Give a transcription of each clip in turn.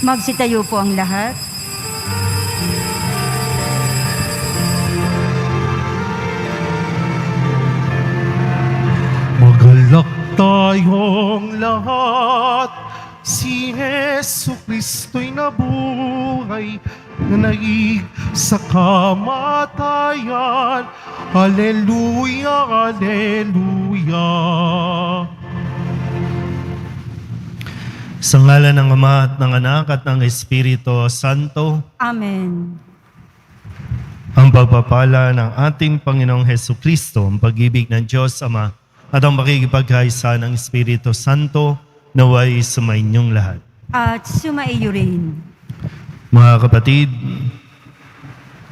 Magsitayo po ang lahat. Magalak tayong lahat, si Jesu Kristo'y nabuhay, nanaig sa kamatayan. Hallelujah, hallelujah. Sa ngalan ng Ama at ng Anak at ng Espiritu Santo, Amen. ang pagpapala ng ating Panginoong Hesu Kristo, ang pag-ibig ng Diyos Ama, at ang pakikipagkaisa ng Espiritu Santo naway sumainyong lahat. At sumaiyo rin. Mga kapatid,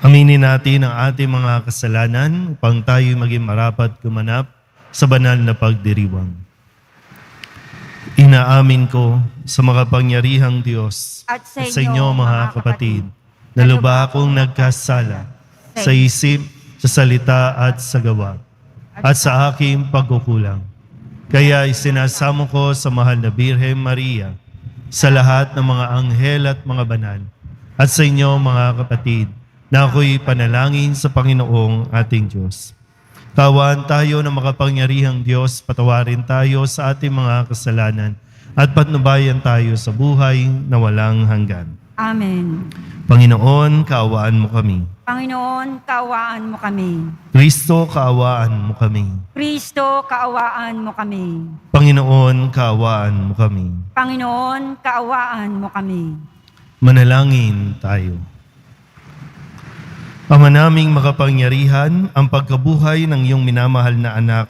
aminin natin ang ating mga kasalanan upang tayo maging marapat gumanap sa banal na pagdiriwang. Inaamin ko sa makapangyarihang Diyos At sa inyo mga kapatid, na lubha akong nagkasala sa isip, sa salita at sa gawa, at sa aking pagkukulang. Kaya isinasamo ko sa mahal na Birhen Maria, sa lahat ng mga anghel at mga banal, at sa inyo mga kapatid, na ako'y panalangin sa Panginoong ating Diyos. Kawaan tayo ng makapangyarihang Diyos, patawarin tayo sa ating mga kasalanan, at patnubayan tayo sa buhay na walang hanggan. Amen. Panginoon, kaawaan mo kami. Panginoon, kaawaan mo kami. Kristo, kaawaan mo kami. Kristo, kaawaan mo kami. Panginoon, kaawaan mo kami. Panginoon, kaawaan mo kami. Manalangin tayo. Ama naming makapangyarihan, ang pagkabuhay ng iyong minamahal na anak,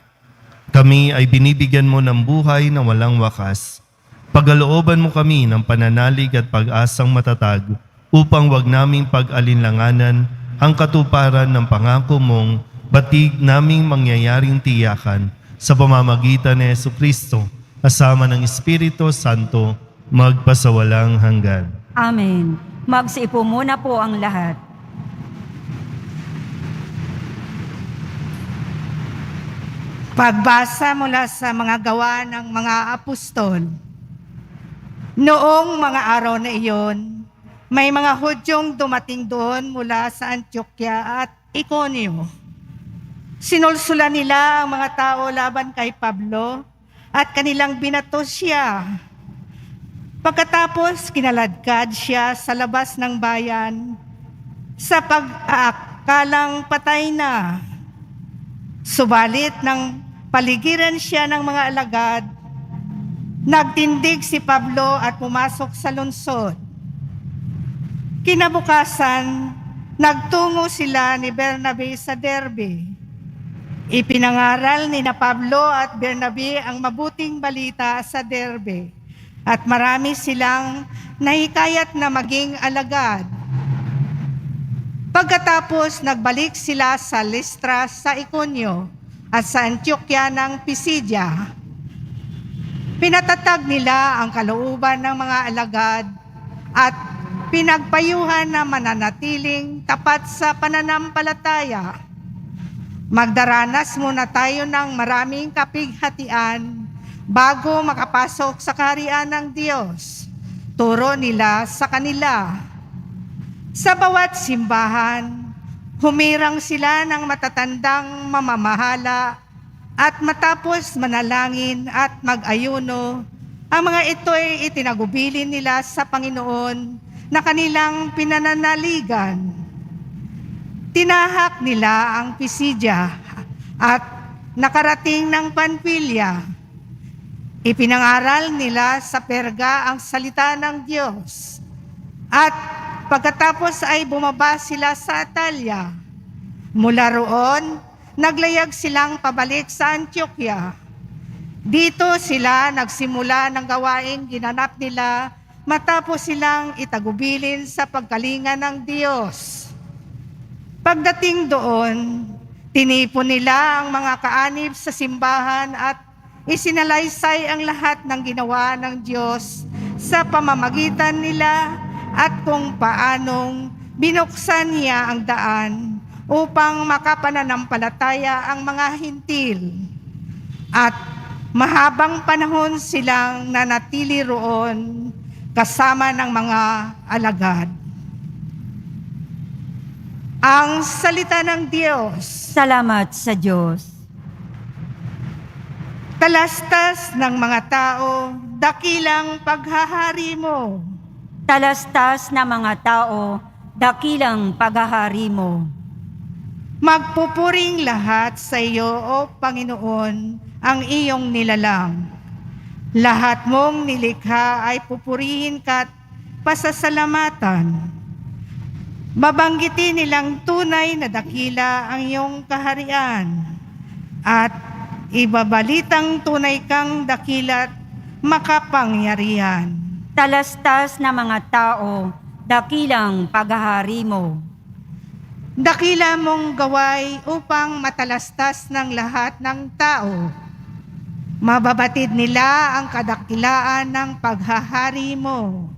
kami ay binibigyan mo ng buhay na walang wakas. Pagalooban mo kami ng pananalig at pag-asang matatag upang wag naming pag-alinlanganan ang katuparan ng pangako mong batig naming mangyayaring tiyakan sa pamamagitan ni Jesucristo kasama ng Espiritu Santo magpasawalang hanggan. Amen. Magsiupo muna po ang lahat. Pagbasa mula sa mga gawa ng mga apostol. Noong mga araw na iyon, may mga Hudyong dumating doon mula sa Antioquia at Iconio. Sinulsulan nila ang mga tao laban kay Pablo at kanilang binato siya. Pagkatapos, kinaladkad siya sa labas ng bayan sa pag-aakalang patay na. Subalit ng paligiran siya ng mga alagad, nagtindig si Pablo at pumasok sa lungsod. Kinabukasan, nagtungo sila ni Bernabe sa Derbe. Ipinangaral ni na Pablo at Bernabe ang mabuting balita sa Derbe at marami silang nahikayat na maging alagad. Pagkatapos, nagbalik sila sa Listra sa Iconio at sa Antioquia ng Pisidia. Pinatatag nila ang kalooban ng mga alagad at pinagpayuhan na mananatiling tapat sa pananampalataya. Magdaranas muna tayo ng maraming kapighatian bago makapasok sa kaharian ng Diyos. Turo nila sa kanila. Sa bawat simbahan, humirang sila ng matatandang mamamahala at matapos manalangin at mag-ayuno, ang mga ito ay itinagubilin nila sa Panginoon na kanilang pinananaligan. Tinahak nila ang Pisidia at nakarating ng Panfilia. Ipinangaral nila sa Perga ang salita ng Diyos. At pagkatapos ay bumaba sila sa Atalia. Mula roon, naglayag silang pabalik sa Antioquia. Dito sila nagsimula ng gawaing ginanap nila matapos silang itagubilin sa pagkalinga ng Diyos. Pagdating doon, tinipon nila ang mga kaanib sa simbahan at isinalaysay ang lahat ng ginawa ng Diyos sa pamamagitan nila at kung paanong binuksan niya ang daan upang makapananampalataya ang mga hintil. At mahabang panahon silang nanatili roon, kasama ng mga alagad. Ang salita ng Diyos. Salamat sa Diyos. Talastas ng mga tao, dakilang paghahari mo. Talastas na mga tao, dakilang paghahari mo. Magpupuring lahat sa iyo, O Panginoon, ang iyong nilalang. Lahat mong nilikha ay pupurihin ka't pasasalamatan. Babanggitin nilang tunay na dakila ang iyong kaharian at ibabalitang tunay kang dakila't makapangyarihan. Talastas na mga tao, dakilang paghahari mo. Dakila mong gaway upang matalastas ng lahat ng tao. Mababatid nila ang kadakilaan ng paghahari mo.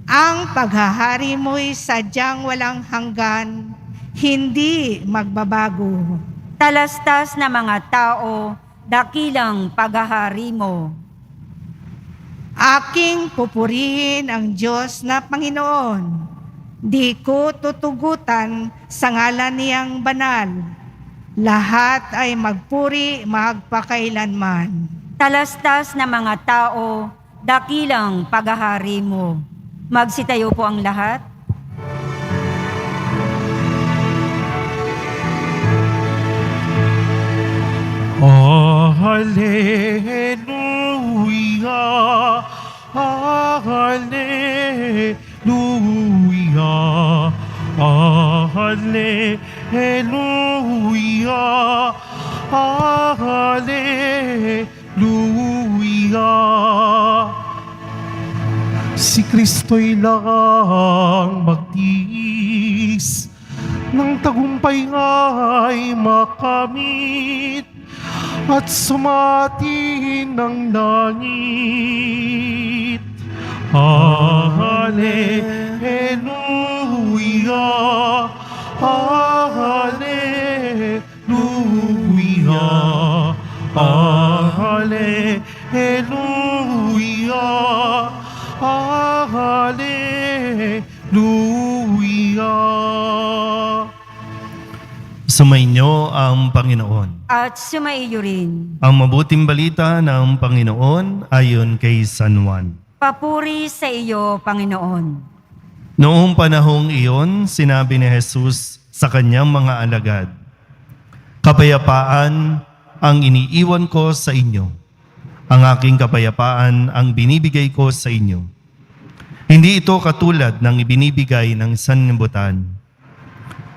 Ang paghahari mo'y sadyang walang hanggan, hindi magbabago. Talastas na mga tao, dakilang paghahari mo. Aking pupurihin ang Diyos na Panginoon. Di ko tutugutan sa ngalan niyang banal. Lahat ay magpuri magpakailanman. Talastas na mga tao, dakilang paghahari mo. Magsitayo po ang lahat. Hallelujah, Hallelujah, Hallelujah, Hallelujah. Si Kristo'y lang magtiis, ng tagumpay nga'y makamit, at sumati ng langit. Hallelujah, Hallelujah, Hallelujah, Hallelujah. Sumainyo ang Panginoon. At sumaiyo rin. Ang mabuting balita ng Panginoon ayon kay San Juan. Papuri sa iyo, Panginoon. Noong panahong iyon, sinabi ni Jesus sa kanyang mga alagad, "Kapayapaan ang iniiwan ko sa inyo. Ang aking kapayapaan ang binibigay ko sa inyo. Hindi ito katulad ng ibinibigay ng sanlibutan.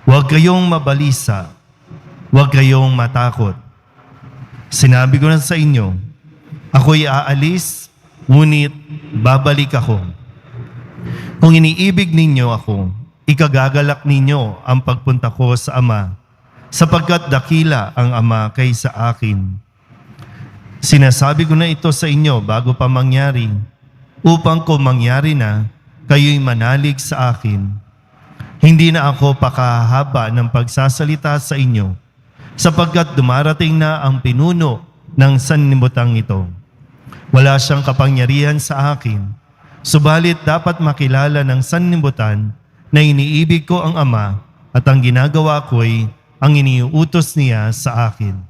Huwag kayong mabalisa, huwag kayong matakot. Sinabi ko na sa inyo, ako'y aalis, ngunit babalik ako. Kung iniibig ninyo ako, ikagagalak ninyo ang pagpunta ko sa Ama, sapagkat dakila ang Ama kaysa akin. Sinasabi ko na ito sa inyo bago pa mangyari, upang kung mangyari na, kayo'y manalig sa akin. Hindi na ako pakahaba ng pagsasalita sa inyo, sapagkat dumarating na ang pinuno ng sanlibutan ito. Wala siyang kapangyarihan sa akin, subalit dapat makilala ng sanlibutan na iniibig ko ang Ama at ang ginagawa ko'y ang iniuutos niya sa akin."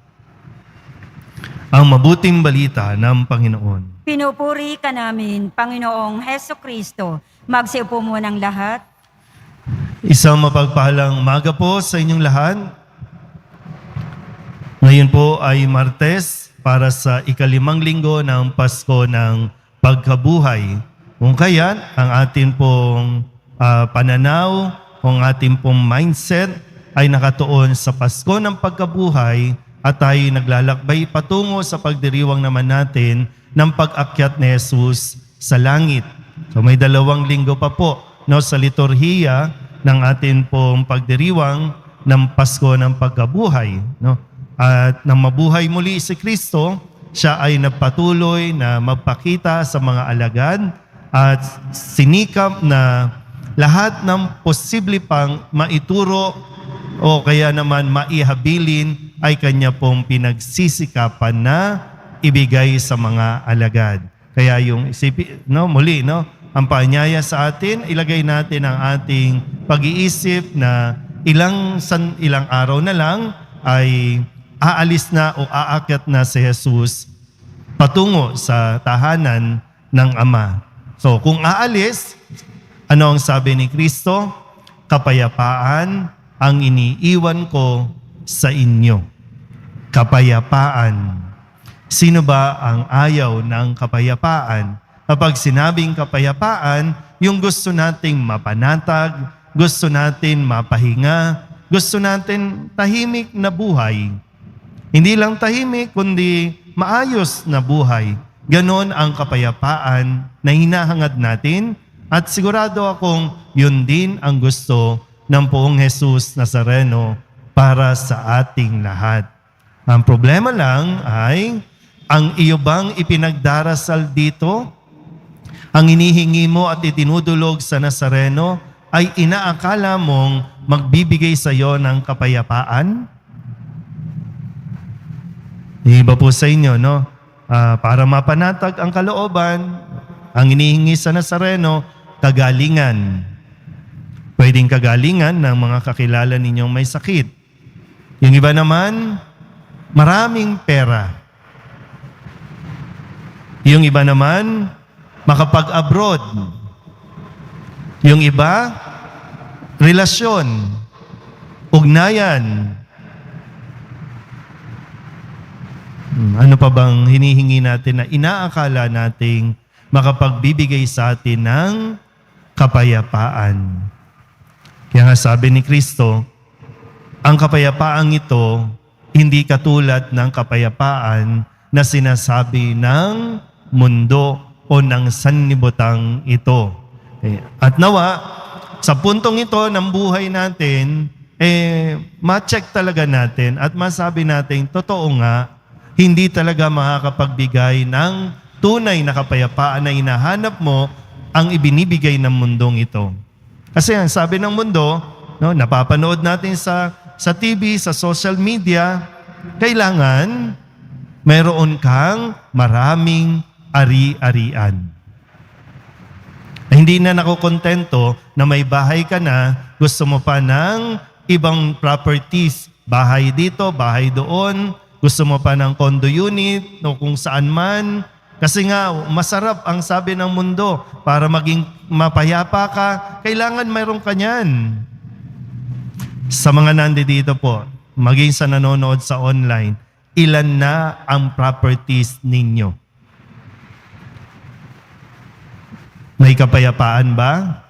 Ang mabuting balita ng Panginoon. Pinupuri ka namin, Panginoong Heso Kristo. Magsiupo mo ng lahat. Isang mapagpahalang umaga po sa inyong lahat. Ngayon po ay Martes para sa ikalimang linggo ng Pasko ng Pagkabuhay. Kung kaya, ang atin pong pananaw, ang ating pong mindset ay nakatuon sa Pasko ng Pagkabuhay at tayo naglalakbay patungo sa pagdiriwang naman natin ng pag-akyat ni Jesus sa langit. So may 2 linggo pa po sa liturhiya ng atin pong pagdiriwang ng Pasko ng Pagkabuhay. At nang mabuhay muli si Kristo, siya ay nagpatuloy na magpakita sa mga alagad at sinikap na lahat ng posible pang maituro o kaya naman maihabilin ay kanya pong pinagsisikapan na ibigay sa mga alagad. Kaya yung isipin, muli, ang paanyaya sa atin, ilagay natin ang ating pag-iisip na ilang araw na lang ay aalis na o aakyat na si Jesus patungo sa tahanan ng Ama. So kung aalis, ano ang sabi ni Kristo? Kapayapaan ang iniiwan ko sa inyo. Kapayapaan. Sino ba ang ayaw ng kapayapaan? Kapag sinabing kapayapaan, yung gusto nating mapanatag, gusto natin mapahinga, gusto natin tahimik na buhay. Hindi lang tahimik, kundi maayos na buhay. Ganon ang kapayapaan na hinahangad natin at sigurado akong yun din ang gusto ng poong Jesus Nazareno para sa ating lahat. Ang problema lang ay, ang iyo bang ipinagdarasal dito? Ang inihingi mo at itinudulog sa Nazareno ay inaakala mong magbibigay sa iyo ng kapayapaan? Iba po sa inyo, no? Para mapanatag ang kalooban, ang inihingi sa Nazareno, kagalingan. Pwedeng kagalingan ng mga kakilala ninyong may sakit. Yung iba naman, maraming pera. Yung iba naman, makapag-abroad. Yung iba, relasyon, ugnayan. Ano pa bang hinihingi natin na inaakala nating makapagbibigay sa atin ng kapayapaan? Kaya nga sabi ni Kristo, ang kapayapaang ito, hindi katulad ng kapayapaan na sinasabi ng mundo o ng sanlibutan ito. At nawa, sa puntong ito ng buhay natin, ma-check talaga natin at masabi natin, totoo nga, hindi talaga makakapagbigay ng tunay na kapayapaan na hinahanap mo ang ibinibigay ng mundong ito. Kasi ang sabi ng mundo, no, napapanood natin sa TV, sa social media, kailangan mayroon kang maraming ari-arian. Hindi na nakukontento na may bahay ka na, gusto mo pa ng ibang properties, bahay dito, bahay doon, gusto mo pa ng condo unit, no, kung saan man. Kasi nga, masarap ang sabi ng mundo, para maging mapayapa ka, kailangan mayroon ka niyan. Sa mga nandito po, maging sa nanonood sa online, ilan na ang properties ninyo? May kapayapaan ba?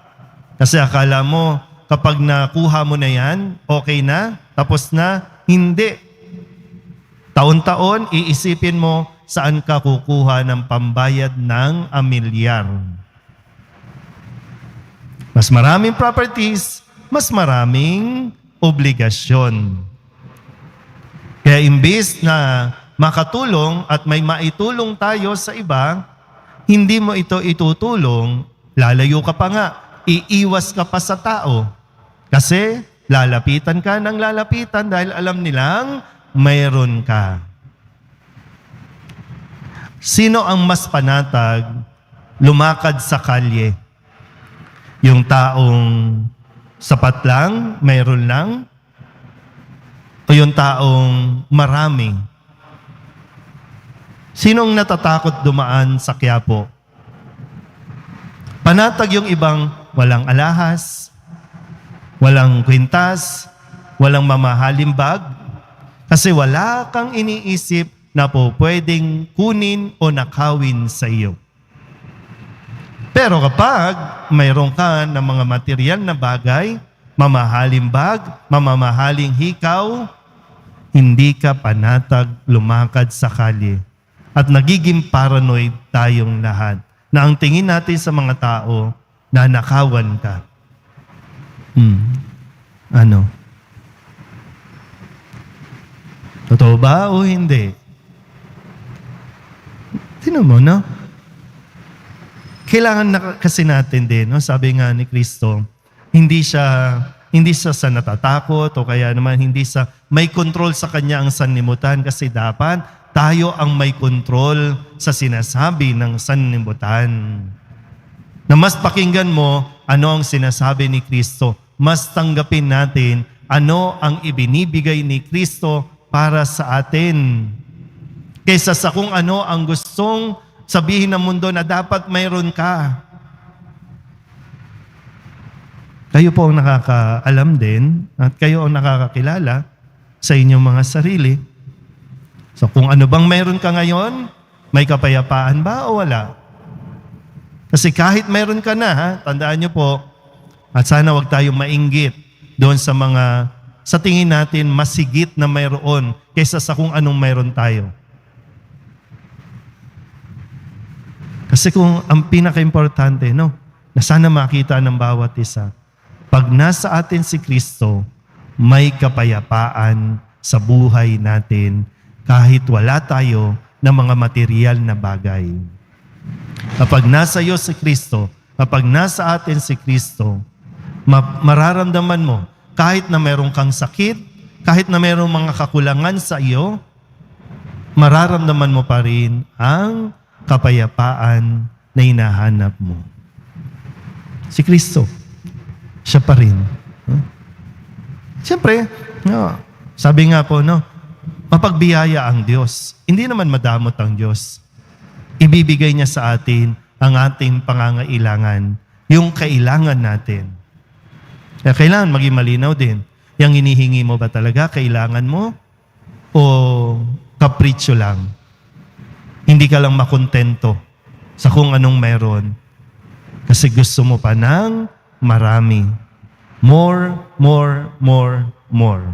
Kasi akala mo, kapag nakuha mo na yan, okay na, tapos na, hindi. Taon-taon, iisipin mo saan ka kukuha ng pambayad ng amilyar. Mas maraming properties, mas maraming obligasyon. Kaya imbis na makatulong at may maitulong tayo sa iba, hindi mo ito itutulong, lalayo ka pa nga, iiwas ka pa sa tao. Kasi lalapitan ka ng lalapitan dahil alam nilang mayroon ka. Sino ang mas panatag lumakad sa kalye? Yung taong sapat lang, mayroon lang? O yung taong marami? Sinong natatakot dumaan sa Quiapo? Panatag yung ibang walang alahas, walang kwintas, walang mamahaling bag, kasi wala kang iniisip na po pwedeng kunin o nakawin sa iyo. Pero kapag mayroon ka ng mga material na bagay, mamahaling bag, mamamahaling hikaw, hindi ka panatag lumakad sa kalye. At nagiging paranoid tayong lahat na ang tingin natin sa mga tao, na nakawan ka. Ano? Totoo ba o hindi? Tingnan mo, no? Kailangan na kasi natin din, no? Sabi nga ni Kristo, hindi siya sa natatakot o kaya naman hindi sa may control sa kanya ang sanlibutan, kasi dapat tayo ang may control sa sinasabi ng sanlibutan. Na mas pakinggan mo ano ang sinasabi ni Kristo. Mas tanggapin natin ano ang ibinibigay ni Kristo para sa atin. Kaysa sa kung ano ang gustong sabihin ng mundo na dapat mayroon ka. Kayo po ang nakakaalam din at kayo ang nakakakilala sa inyong mga sarili. So kung ano bang mayroon ka ngayon, may kapayapaan ba o wala? Kasi kahit mayroon ka na, tandaan niyo po, at sana wag tayong mainggit doon sa tingin natin masigit na mayroon kaysa sa kung anong mayroon tayo. Kasi kung ang pinaka-importante, no, na sana makita ng bawat isa, pag nasa atin si Kristo, may kapayapaan sa buhay natin kahit wala tayo ng mga material na bagay. Kapag nasa iyo si Kristo, kapag nasa atin si Kristo, mararamdaman mo kahit na meron kang sakit, kahit na merong mga kakulangan sa iyo, mararamdaman mo pa rin ang kapayapaan na hinahanap mo. Si Kristo, siya pa rin. Siyempre, sabi nga po, mapagbiyaya ang Diyos. Hindi naman madamot ang Diyos. Ibibigay niya sa atin ang ating pangangailangan, yung kailangan natin. Kaya kailangan maging malinaw din. Yung hinihingi mo ba talaga, kailangan mo? O kapritsyo lang? Hindi ka lang makontento sa kung anong meron. Kasi gusto mo pa ng marami. More, more, more, more.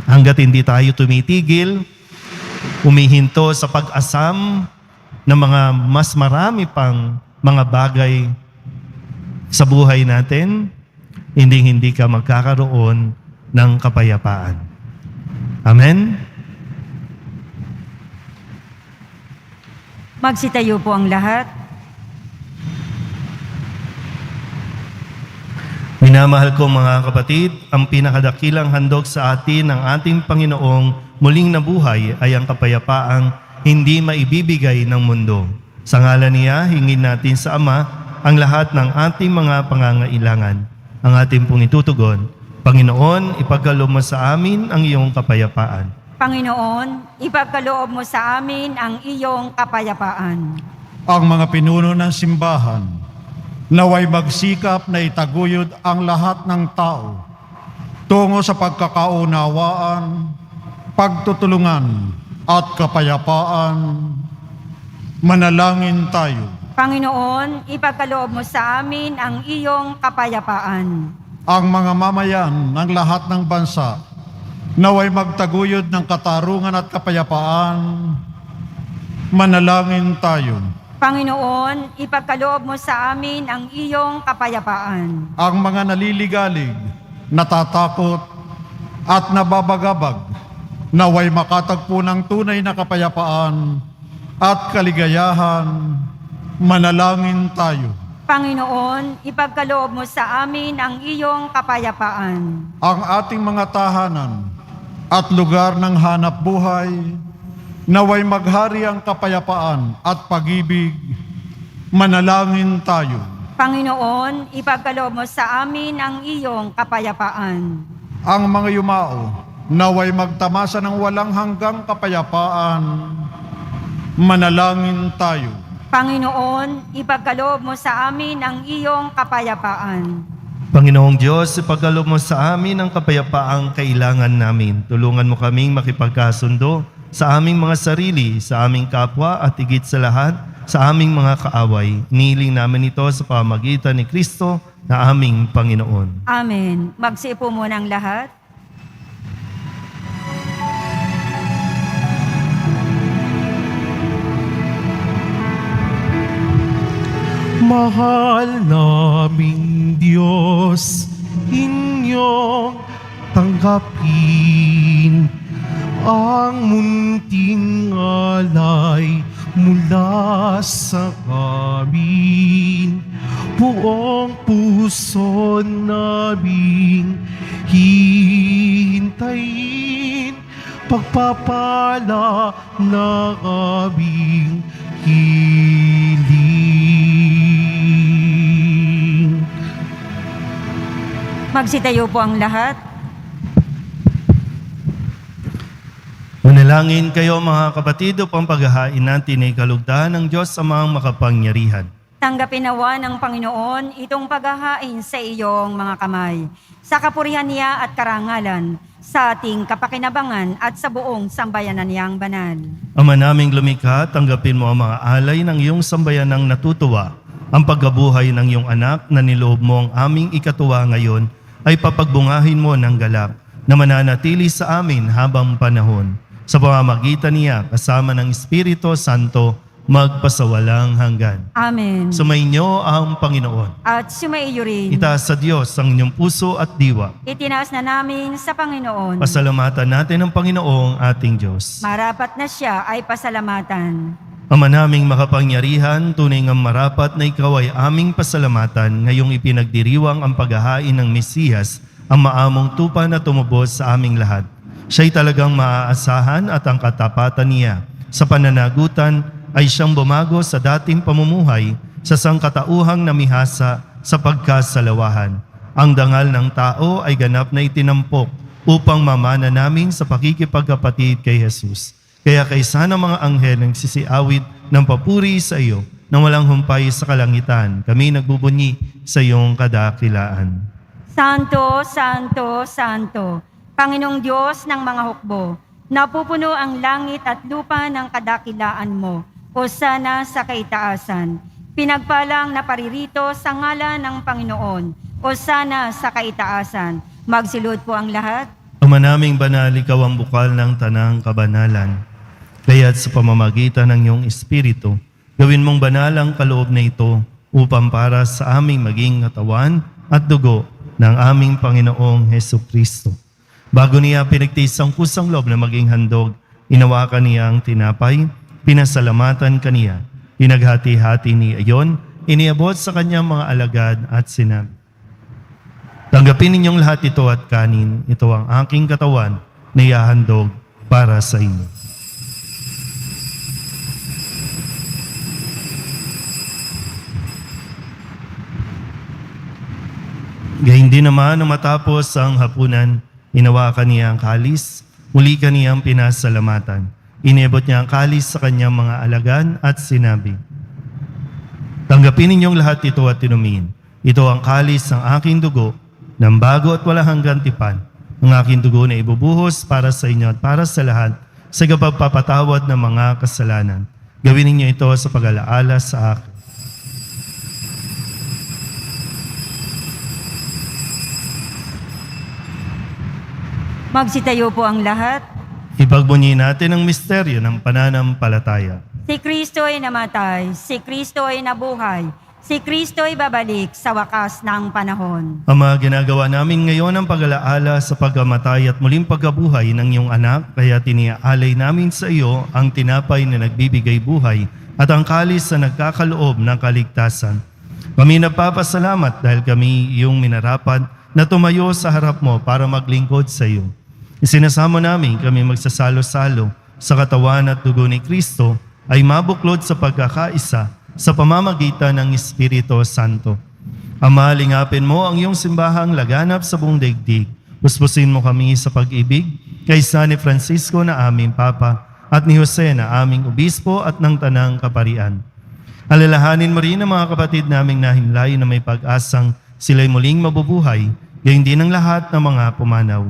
Hanggat hindi tayo tumitigil, umihinto sa pag-asam ng mga mas marami pang mga bagay sa buhay natin, hindi ka magkakaroon ng kapayapaan. Amen? Magsitayo po ang lahat. Minamahal ko mga kapatid, ang pinakadakilang handog sa atin ng ating Panginoong muling nabuhay ay ang kapayapaang hindi maibibigay ng mundo. Sa ngalan niya, hingin natin sa Ama ang lahat ng ating mga pangangailangan. Ang ating pong itutugon, Panginoon, ipagkaloob mo sa amin ang iyong kapayapaan. Panginoon, ipagkaloob mo sa amin ang iyong kapayapaan. Ang mga pinuno ng simbahan, naway magsikap na itaguyod ang lahat ng tao tungo sa pagkakaunawaan, pagtutulungan at kapayapaan. Manalangin tayo. Panginoon, ipagkaloob mo sa amin ang iyong kapayapaan. Ang mga mamayan ng lahat ng bansa, naway magtaguyod ng katarungan at kapayapaan. Manalangin tayo. Panginoon, ipagkaloob mo sa amin ang iyong kapayapaan. Ang mga naliligalig, natatakot at nababagabag, naway makatagpo ng tunay na kapayapaan at kaligayahan. Manalangin tayo. Panginoon, ipagkaloob mo sa amin ang iyong kapayapaan. Ang ating mga tahanan at lugar ng hanap buhay, naway maghari ang kapayapaan at pag-ibig. Manalangin tayo. Panginoon, ipagkaloob mo sa amin ang iyong kapayapaan. Ang mga yumao, naway magtamasa ng walang hanggang kapayapaan. Manalangin tayo. Panginoon, ipagkaloob mo sa amin ang iyong kapayapaan. Panginoong Diyos, ipagkaloob mo sa amin ang kapayapaang kailangan namin. Tulungan mo kaming makipagkasundo sa aming mga sarili, sa aming kapwa at higit sa lahat, sa aming mga kaaway. Inihiling namin ito sa pamamagitan ni Kristo na aming Panginoon. Amen. Magsiupo muna ang lahat. Mahal naming Diyos, inyong tanggapin ang munting alay mula sa amin. Buong puso naming hihintayin pagpapala na aming hihintayin. Magsitayo po ang lahat. Manalangin kayo mga kapatid upang paghahain natin ay kalugdahan ng Diyos amang makapangyarihan. Tanggapin nawa ng Panginoon itong paghahain sa iyong mga kamay. Sa kapurihan niya at karangalan, sa ating kapakinabangan at sa buong sambayanan niyang banal. Ama naming lumikha, tanggapin mo ang mga alay ng iyong sambayanang natutuwa. Ang pagkabuhay ng iyong anak na niloob mo ang aming ikatuwa ngayon ay papagbungahin mo ng galak na mananatili sa amin habang panahon. Sa pamamagitan niya kasama ng Espiritu Santo, magpasawalang hanggan. Amen. Sumainyo ang Panginoon. At sumaiyo rin. Itaas sa Diyos ang inyong puso at diwa. Itinaas na namin sa Panginoon. Pasalamatan natin ang Panginoong ating Diyos. Marapat na siya ay pasalamatan. Ama naming makapangyarihan, tunay ngang marapat na ikaw ay aming pasalamatan ngayong ipinagdiriwang ang paghahain ng Mesiyas, ang maamong tupa na tumubos sa aming lahat. Siya'y talagang maaasahan at ang katapatan niya sa pananagutan ay siyang bumago sa dating pamumuhay sa sangkatauhang namihasa sa pagkasalawahan. Ang dangal ng tao ay ganap na itinampok upang mamana namin sa pakikipagkapatid kay Jesus. Kaya kaysa ng mga anghel ang sisiawit ng papuri sa iyo nang walang humpay sa kalangitan, kami nagbubunyi sa iyong kadakilaan. Santo, Santo, Santo, Panginoong Diyos ng mga hukbo, napupuno ang langit at lupa ng kadakilaan mo, hosana sa kaitaasan. Pinagpalang na paririto sa ngalan ng Panginoon, hosana sa kaitaasan. Magsilod po ang lahat. Ama naming banal, ikaw ang bukal ng tanang kabanalan. Kaya't sa pamamagitan ng iyong Espiritu, gawin mong banal ang kaloob na ito upang para sa aming maging katawan at dugo ng aming Panginoong Hesukristo. Bago niya pinagtiis ang kusang loob na maging handog, inawakan niya ang tinapay, pinasalamatan kaniya, pinaghati-hati niya iyon, iniabot sa kanyang mga alagad at sinabi, tanggapin ninyong lahat ito at kanin, ito ang aking katawan na ihahandog para sa inyo. Gayun din naman nang matapos ang hapunan, inawakan niya ang kalis, muli kaniyang pinasalamatan. Inebot niya ang kalis sa kanyang mga alagad at sinabi, tanggapin ninyong lahat ito at inumin. Ito ang kalis ng aking dugo, ng bago at walang hanggang tipan. Ang aking dugo na ibubuhos para sa inyo at para sa lahat sa pagpapatawad ng mga kasalanan. Gawin ninyo ito sa pag-alaala sa akin. Magsitayo po ang lahat. Ipagbunyi natin ang misteryo ng pananampalataya. Si Kristo ay namatay, si Kristo ay nabuhay, si Kristo ay babalik sa wakas ng panahon. Ama, ginagawa namin ngayon ang pag-alaala sa pagkamatay at muling pagkabuhay ng iyong anak, kaya tiniaalay namin sa iyo ang tinapay na nagbibigay buhay at ang kalis na nagkakaloob ng kaligtasan. Kami nagpapasalamat dahil kami iyong minarapat na tumayo sa harap mo para maglingkod sa iyo. Isinasamo namin kami magsasalo-salo sa katawan at dugo ni Kristo ay mabuklod sa pagkakaisa sa pamamagitan ng Espiritu Santo. Ama, lingapin mo ang iyong simbahang laganap sa buong daigdig. Puspusin mo kami sa pag-ibig kaysa ni Francisco na aming Papa at ni Jose na aming Obispo at ng Tanang Kaparian. Alalahanin mo rin ang mga kapatid naming nahimlay na may pag-asang sila'y muling mabubuhay, gayon din ang lahat ng mga pumanaw.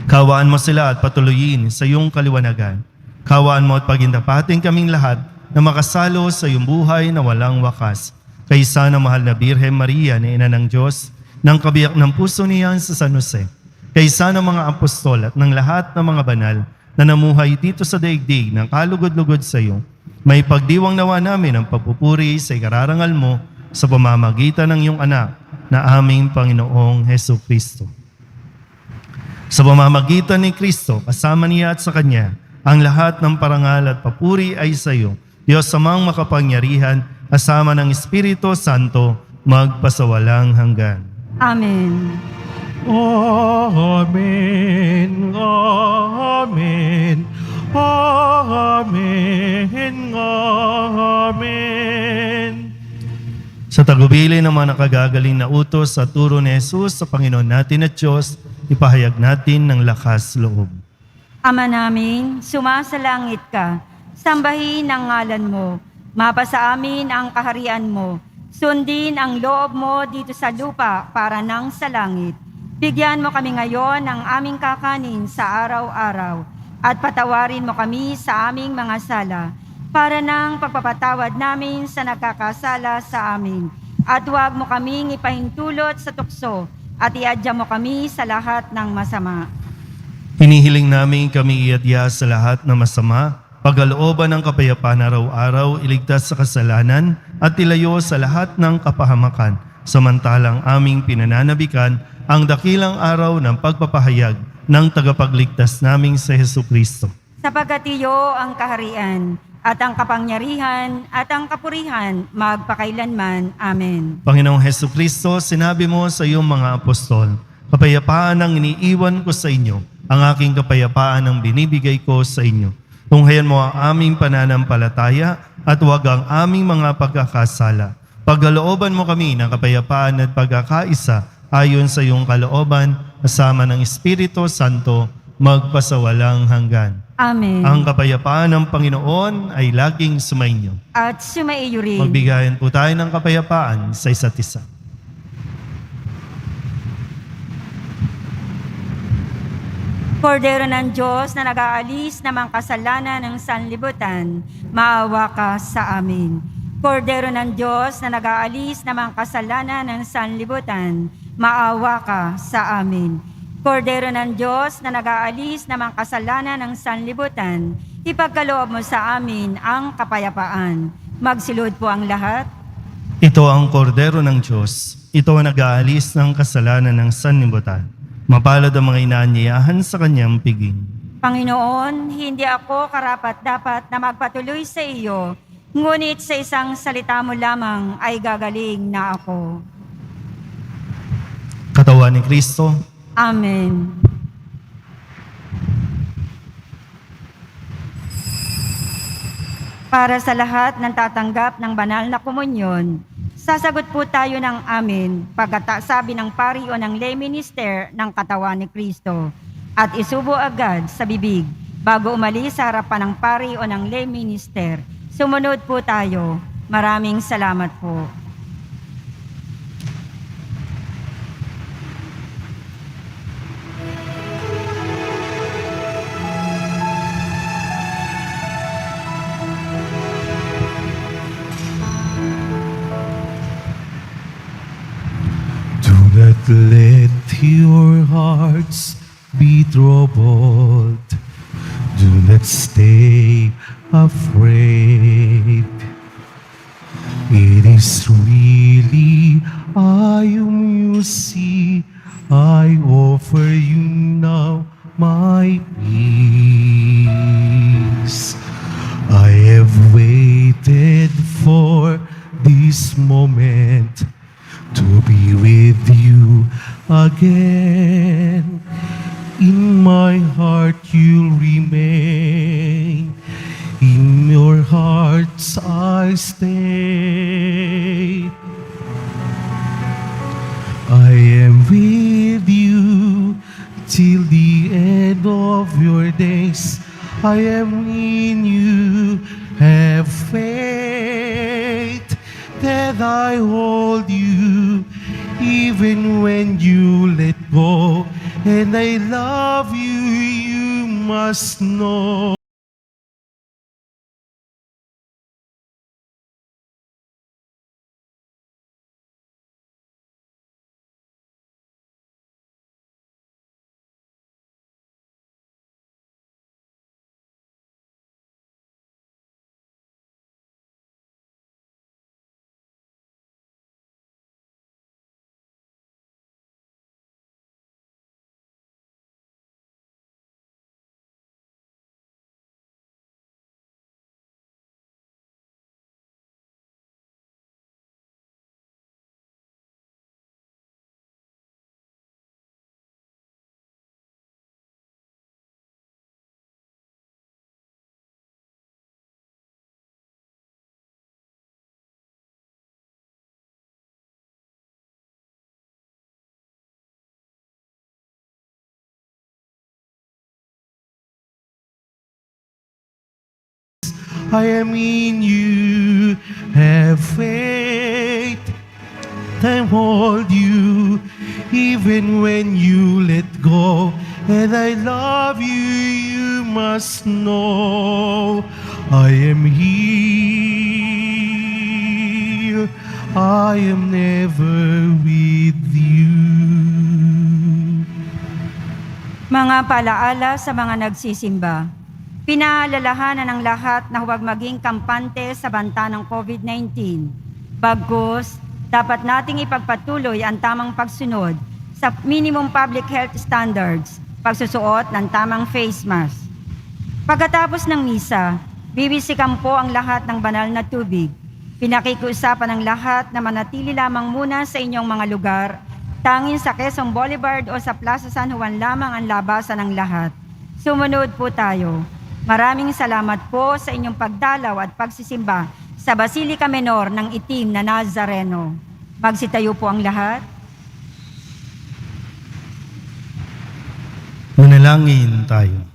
Kawaan mo sila at patuloyin sa iyong kaliwanagan. Kawaan mo at pagindapating kaming lahat na makasalo sa iyong buhay na walang wakas. Kaysa ng mahal na Birhen Maria na Ina ng Diyos, ng kabiyak ng puso niyan sa San Jose. Kaysa ng mga apostol at ng lahat ng mga banal na namuhay dito sa daigdig ng kalugod-lugod sa iyo, may pagdiwang nawa namin ang pagpupuri sa ikararangal mo sa pamamagitan ng iyong anak na aming Panginoong Hesukristo. Sa pamamagitan ni Kristo, kasama niya at sa Kanya, ang lahat ng parangal at papuri ay sa iyo, Diyos amang makapangyarihan, kasama ng Espiritu Santo, magpasawalang hanggan. Amen. Amen. Amen. Amen. Amen. Sa Sa tagubili ng mga nakagagaling na utos sa turo ni Jesus sa Panginoon natin at Diyos, ipahayag natin ng lakas loob. Ama namin, sumasalangit ka, sambahin ang ngalan mo, mapasa amin ang kaharian mo, sundin ang loob mo dito sa lupa para nang sa langit. Bigyan mo kami ngayon ng aming kakanin sa araw-araw at patawarin mo kami sa aming mga sala para nang pagpapatawad namin sa nagkakasala sa amin. At huwag mo kaming ipahintulot sa tukso at iadya mo kami sa lahat ng masama. Hinihiling namin kami iadya sa lahat ng masama, pagkalooban ng kapayapaan araw-araw, iligtas sa kasalanan at ilayo sa lahat ng kapahamakan, samantalang aming pinananabikan ang dakilang araw ng pagpapahayag ng tagapagligtas naming sa Jesucristo. Sapagkat iyo ang kaharian at ang kapangyarihan at ang kapurihan magpakailanman. Amen. Panginoong Jesucristo, sinabi mo sa iyong mga apostol, kapayapaan ang iniiwan ko sa inyo, ang aking kapayapaan ang binibigay ko sa inyo. Tunghayan mo ang aming pananampalataya at huwag ang aming mga pagkakasala. Pagkalooban mo kami ng kapayapaan at pagkakaisa ayon sa iyong kalooban, kasama ng Espiritu Santo, magpasawalang hanggan. Amen. Ang kapayapaan ng Panginoon ay laging sumainyo. At sumaiyo rin. Magbigayan po tayo ng kapayapaan sa isa't isa. Kordero ng Diyos na nag-aalis ng mga kasalanan ng sanlibutan, maawa ka sa amin. Kordero ng Diyos na nag-aalis ng mga kasalanan ng sanlibutan, maawa ka sa amin. Kordero ng Diyos na nag-aalis ng mga kasalanan ng sanlibutan, ipagkaloob mo sa amin ang kapayapaan. Magsilod po ang lahat. Ito ang kordero ng Diyos. Ito ang nag-aalis ng kasalanan ng sanlibutan. Mapalad ang mga inaanyayahan sa kanyang piging. Panginoon, hindi ako karapat-dapat na magpatuloy sa iyo, ngunit sa isang salita mo lamang ay gagaling na ako. Katawan ni Kristo, Amen. Para sa lahat ng tatanggap ng banal na komunyon, sasagot po tayo ng amen pagkatasabi ng pari o ng lay minister ng katawan ni Kristo at isubo agad sa bibig bago umalis sa harapan ng pari o ng lay minister. Sumunod po tayo. Maraming salamat po. Do not let your hearts be troubled. Do not stay afraid. It is really I whom you see. I offer you now my peace. I have waited for this moment to be with you again. In my heart you'll remain. In your hearts I stay. I am with you till the end of your days. I am in you. Have faith that I hold you even when you let go. And I love you, you must know. I am in you. Have faith and hold you, even when you let go. And I love you, you must know. I am here, I am never with you. Mga paalaala sa mga nagsisimba. Pinaalalahanan ng lahat na huwag maging kampante sa banta ng COVID-19. Bagkus, dapat nating ipagpatuloy ang tamang pagsunod sa minimum public health standards, pagsusuot ng tamang face mask. Pagkatapos ng misa, bibisikan po ang lahat ng banal na tubig. Pinakikiusapan ng lahat na manatili lamang muna sa inyong mga lugar. Tanging sa Quezon Boulevard o sa Plaza San Juan lamang ang labasan ng lahat. Sumunod po tayo. Maraming salamat po sa inyong pagdalaw at pagsisimba sa Basilica Menor ng Itim na Nazareno. Magsitayo po ang lahat. Manalangin tayo.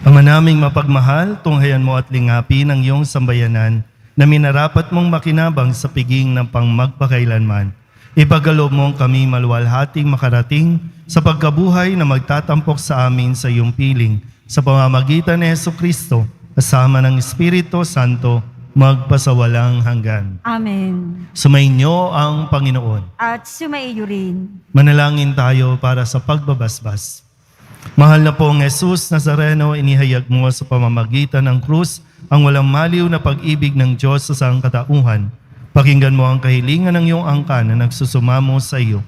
Ama naming mapagmahal, tunghayan mo at lingapin ang iyong sambayanan na minarapat mong makinabang sa piging ng pangmagpakailanman. Ipagkaloob mong kami maluwalhating makarating sa pagkabuhay na magtatampok sa amin sa iyong piling sa pamamagitan ni Jesucristo kasama ng Espiritu Santo magpasawalang hanggan. Amen. Sumainyo ang Panginoon. At sumaiyo rin. Manalangin tayo para sa pagbabasbas. Mahal na pong Jesus Nazareno, inihayag mo sa pamamagitan ng krus ang walang maliw na pag-ibig ng Diyos sa sangkatauhan. Pakinggan mo ang kahilingan ng iyong angkan na nagsusumamo sa iyo.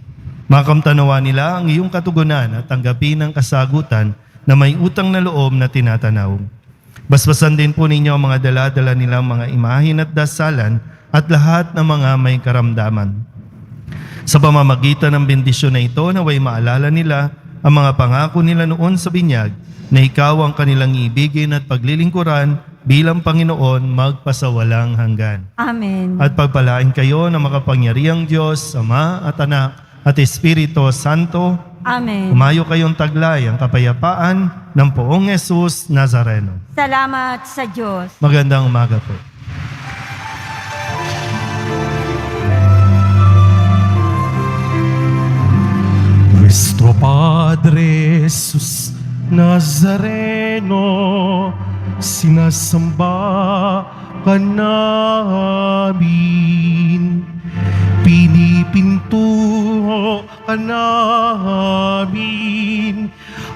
Makamtanawa nila ang iyong katugunan at tanggapin ang kasagutan na may utang na loob na tinatanaw. Basbasan din po ninyo ang mga dala-dala nilang mga imahin at dasalan at lahat ng mga may karamdaman. Sa pamamagitan ng bendisyon na ito, naway maalala nila ang mga pangako nila noon sa binyag na ikaw ang kanilang ibigin at paglilingkuran bilang Panginoon magpasawalang hanggan. Amen. At pagpalain kayo ng makapangyarihang Diyos, Ama at Anak at Espiritu Santo. Amen. Umayo kayong taglay ang kapayapaan ng Poong Jesus Nazareno. Salamat sa Diyos. Magandang umaga po. Nuestro Padre Jesus Nazareno, sinasamba ka namin. Pinipintuho ka namin.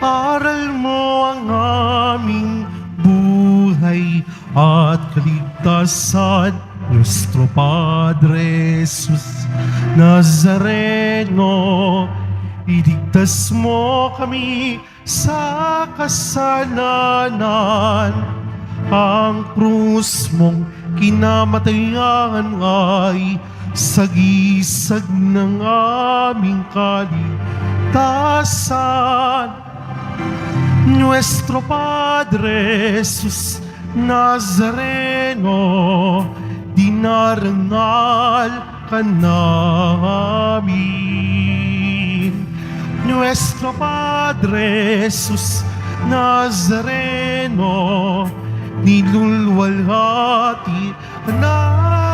Aral mo ang aming buhay at kaligtasan. Nuestro Padre Jesus Nazareno, iligtas mo kami sa kasalanan. Ang krus mong kinamatayan ay sagisag ng aming kaligtasan. Nuestro Padre Jesus Nazareno, dinarangal ka namin. Nuestro Padre Jesus Nazareno, nilulwalhati ka namin.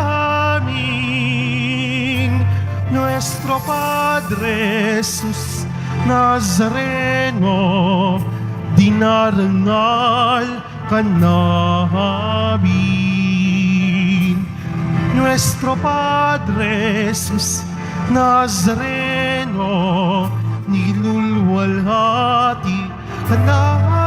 Nuestro Padre Jesus Nazareno, dinarangal ka namin. Nuestro Padre Jesus Nazareno, nilulwalhati ka namin.